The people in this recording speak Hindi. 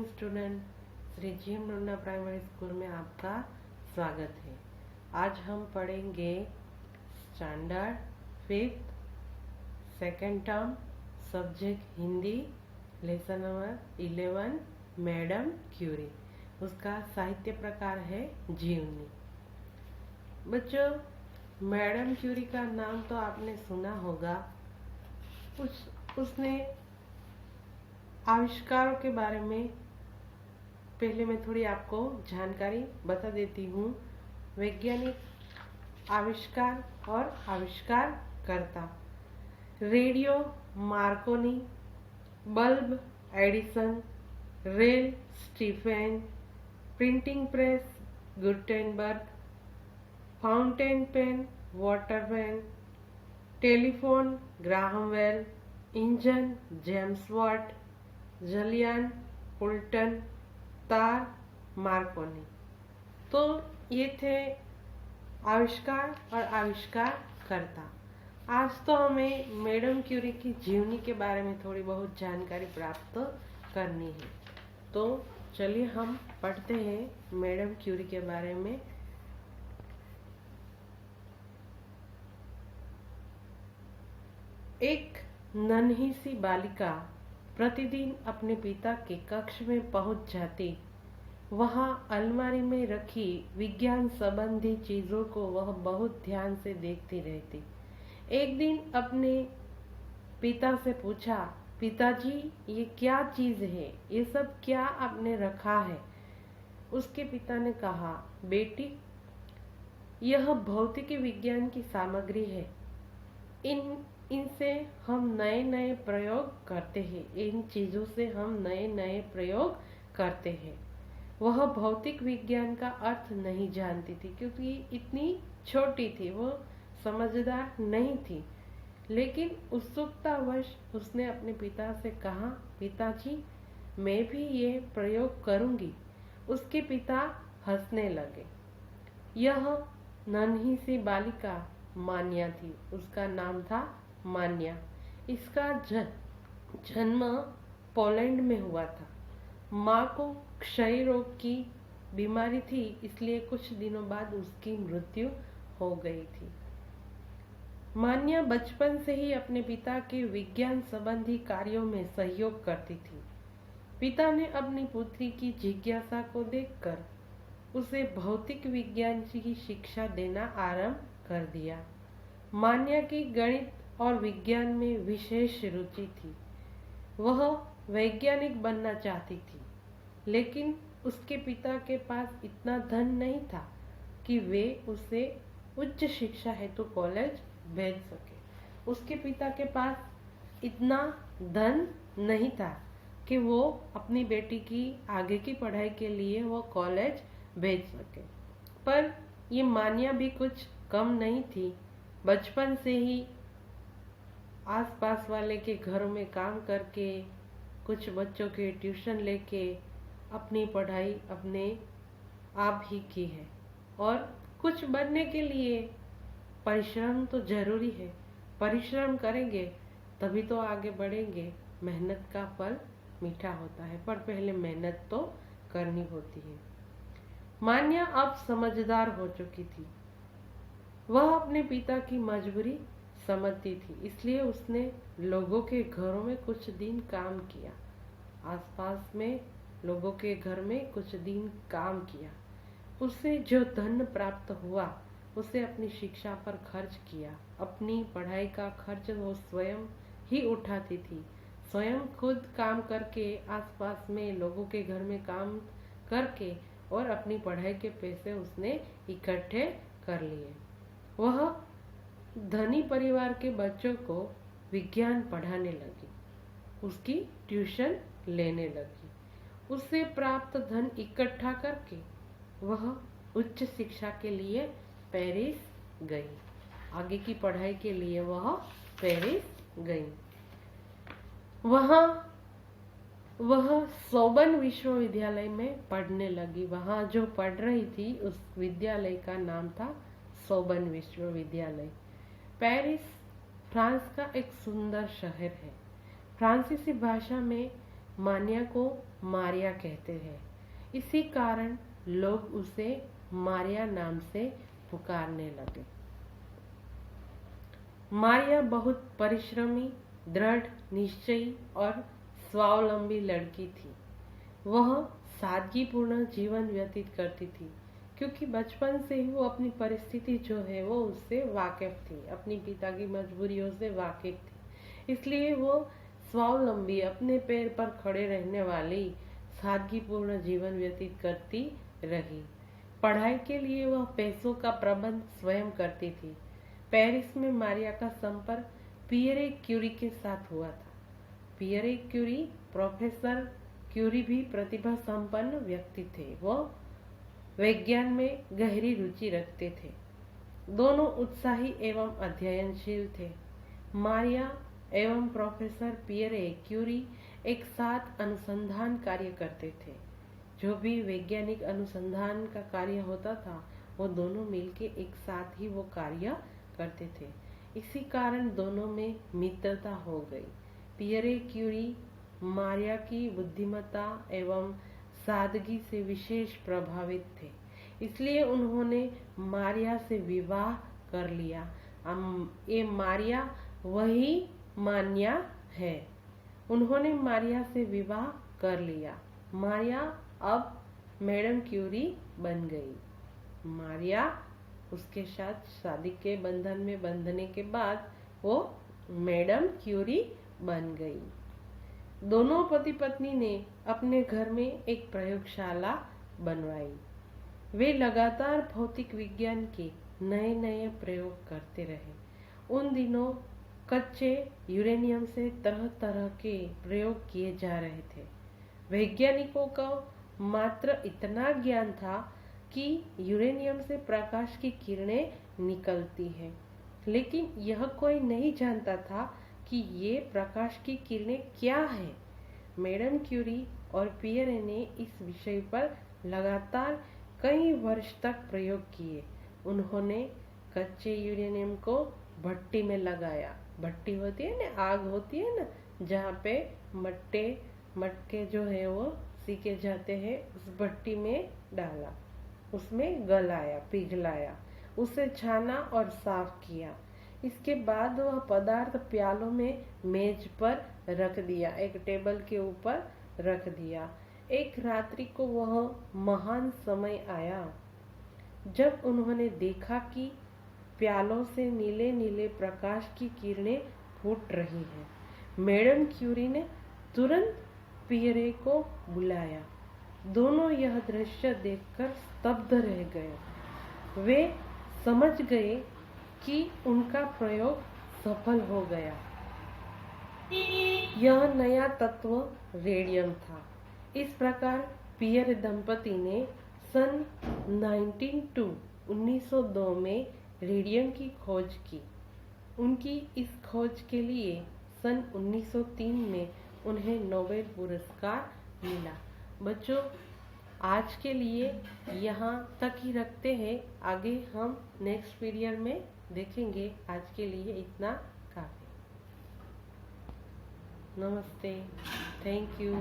Morning student, Shri GM Londa primary school में आपका स्वागत है। आज हम पढ़ेंगे standard 5th second term subject Hindi lesson number 11 madam Curie. उसका साहित्य प्रकार है जीवनी। बच्चों, मैडम क्यूरी का नाम तो आपने सुना होगा। उसने आविष्कारों के बारे में पहले मैं थोड़ी आपको जानकारी बता देती हूँ। वैज्ञानिक आविष्कार और आविष्कारकर्ता: radio Marconi, bulb Edison, rail Stephen, printing press Gutenberg, fountain pen water pen, telephone Graham Bell, engine James Watt, जलियान फुल्टन, तार मार्कोनी। तो ये थे आविष्कार और आविष्कारकर्ता। आज तो हमें मैडम क्यूरी की जीवनी के बारे में थोड़ी बहुत जानकारी प्राप्त करनी है। तो चलिए हम पढ़ते हैं मैडम क्यूरी के बारे में। एक नन्ही सी बालिका प्रतिदिन अपने पिता के कक्ष में पहुंच जाती। वहां अलमारी में रखी विज्ञान संबंधी चीजों को वह बहुत ध्यान से देखती रहती। एक दिन अपने पिता से पूछा, पिताजी, ये क्या चीज है? ये सब क्या आपने रखा है? उसके पिता ने कहा, बेटी, यह भौतिक विज्ञान की सामग्री है। इनसे हम नए नए प्रयोग करते हैं। इन चीजों से हम नए नए प्रयोग करते हैं। वह भौतिक विज्ञान का अर्थ नहीं जानती थी क्योंकि इतनी छोटी थी, वो समझदार नहीं थी। लेकिन उत्सुकतावश उसने अपने पिता से कहा, पिताजी, मैं भी ये प्रयोग करूंगी। उसके पिता हंसने लगे। यह नन्ही सी बालिका मान्या थी। उसका नाम था मान्या। इसका जन्म पोलैंड में हुआ था। माँ को क्षय रोग की बीमारी थी, इसलिए कुछ दिनों बाद उसकी मृत्यु हो गई थी। मान्या बचपन से ही अपने पिता के विज्ञान संबंधी कार्यों में सहयोग करती थी। पिता ने अपनी पुत्री की जिज्ञासा को देखकर उसे भौतिक विज्ञान की शिक्षा देना आरंभ कर दिया। मान्या की गणित और विज्ञान में विशेष रुचि थी। वह वैज्ञानिक बनना चाहती थी, लेकिन उसके पिता के पास इतना धन नहीं था कि वे उसे उच्च शिक्षा हेतु कॉलेज भेज सके। उसके पिता के पास इतना धन नहीं था कि वो अपनी बेटी की आगे की पढ़ाई के लिए वो कॉलेज भेज सके। पर ये मान्या भी कुछ कम नहीं थी। बचपन से ही आसपास वाले के घरों में काम करके, कुछ बच्चों के ट्यूशन लेके अपनी पढ़ाई अपने आप ही की है। और कुछ बनने के लिए परिश्रम तो जरूरी है। परिश्रम करेंगे तभी तो आगे बढ़ेंगे। मेहनत का फल मीठा होता है, पर पहले मेहनत तो करनी होती है। मान्या अब समझदार हो चुकी थी। वह अपने पिता की मजबूरी समझती थी, इसलिए उसने लोगों के घरों में कुछ दिन काम किया। आसपास में लोगों के घर में कुछ दिन काम किया। उससे जो धन प्राप्त हुआ उसे अपनी शिक्षा पर खर्च किया। अपनी पढ़ाई का खर्च वो स्वयं ही उठाती थी। स्वयं खुद काम करके, आसपास में लोगों के घर में काम करके और अपनी पढ़ाई के पैसे उसने इकट्ठे कर लिए। वह धनी परिवार के बच्चों को विज्ञान पढ़ाने लगी, उसकी ट्यूशन लेने लगी। उससे प्राप्त धन इकट्ठा करके वह उच्च शिक्षा के लिए पेरिस गई। आगे की पढ़ाई के लिए वह पेरिस गई। वहाँ वह सोबन विश्वविद्यालय में पढ़ने लगी। वहाँ जो पढ़ रही थी उस विद्यालय का नाम था सोबन विश्वविद्यालय। पेरिस फ्रांस का एक सुंदर शहर है। फ्रांसीसी भाषा में मान्या को मारिया कहते हैं। इसी कारण लोग उसे मारिया नाम से पुकारने लगे। मारिया बहुत परिश्रमी, दृढ़ निश्चयी और स्वावलंबी लड़की थी। वह सादगीपूर्ण जीवन व्यतीत करती थी, क्योंकि बचपन से ही वो अपनी परिस्थिति जो है वो उससे वाकिफ थी, अपनी पिता की मजबूरियों से वाकिफ थी। इसलिए वो स्वावलंबी, अपने पैर पर खड़े रहने वाली सादगीपूर्ण जीवन व्यतीत करती रही। पढ़ाई के लिए वह पैसों का प्रबंध स्वयं करती थी। पेरिस में मारिया का संपर्क पियरे क्यूरी के साथ हुआ था। पियरे क्यूरी, प्रोफेसर क्यूरी भी प्रतिभा संपन्न व्यक्ति थे। वह विज्ञान में गहरी रुचि रखते थे। दोनों उत्साही एवं अध्ययनशील थे। मारिया एवं प्रोफेसर पियरे क्यूरी एक साथ अनुसंधान कार्य करते थे। जो भी वैज्ञानिक अनुसंधान का कार्य होता था वो दोनों मिलके एक साथ ही वो कार्य करते थे। इसी कारण दोनों में मित्रता हो गई। पियरे क्यूरी मारिया की बुद्धिमत्ता एवं सादगी से विशेष प्रभावित थे, इसलिए उन्होंने मारिया से विवाह कर लिया। ये मारिया वही मान्या है। उन्होंने मारिया से विवाह कर लिया। मारिया अब मैडम क्यूरी बन गई। मारिया उसके साथ शादी के बंधन में बंधने के बाद वो मैडम क्यूरी बन गई। दोनों पति पत्नी ने अपने घर में एक प्रयोगशाला बनवाई। वे लगातार भौतिक विज्ञान के नए नए प्रयोग करते रहे। उन दिनों कच्चे यूरेनियम से तरह तरह के प्रयोग किए जा रहे थे। वैज्ञानिकों को मात्र इतना ज्ञान था कि यूरेनियम से प्रकाश की किरणें निकलती है, लेकिन यह कोई नहीं जानता था कि ये प्रकाश की किरणें क्या है। मैडम क्यूरी और पियरे ने इस विषय पर लगातार कई वर्ष तक प्रयोग किए। उन्होंने कच्चे यूरेनियम को भट्टी में लगाया। भट्टी होती है ना, आग होती है ना, जहाँ पे मटके जो है वो सीके जाते हैं, उस भट्टी में डाला, उसमें गलाया, पिघलाया, उसे छाना और साफ किया। इसके बाद वह पदार्थ प्यालों में मेज पर रख दिया, एक टेबल के ऊपर रख दिया। एक रात्रि को वह महान समय आया जब उन्होंने देखा कि प्यालों से नीले नीले प्रकाश की किरणें फूट रही हैं। मैडम क्यूरी ने तुरंत पियरे को बुलाया। दोनों यह दृश्य देखकर स्तब्ध रह गए। वे समझ गए कि उनका प्रयोग सफल हो गया। यह नया तत्व रेडियम था। इस प्रकार पियरे दंपति ने सन 1902 में रेडियम की खोज की। उनकी इस खोज के लिए सन 1903 में उन्हें नोबेल पुरस्कार मिला। बच्चों, आज के लिए यहाँ तक ही रखते हैं। आगे हम नेक्स्ट पीरियड में देखेंगे। आज के लिए इतना काफी। नमस्ते, थैंक यू।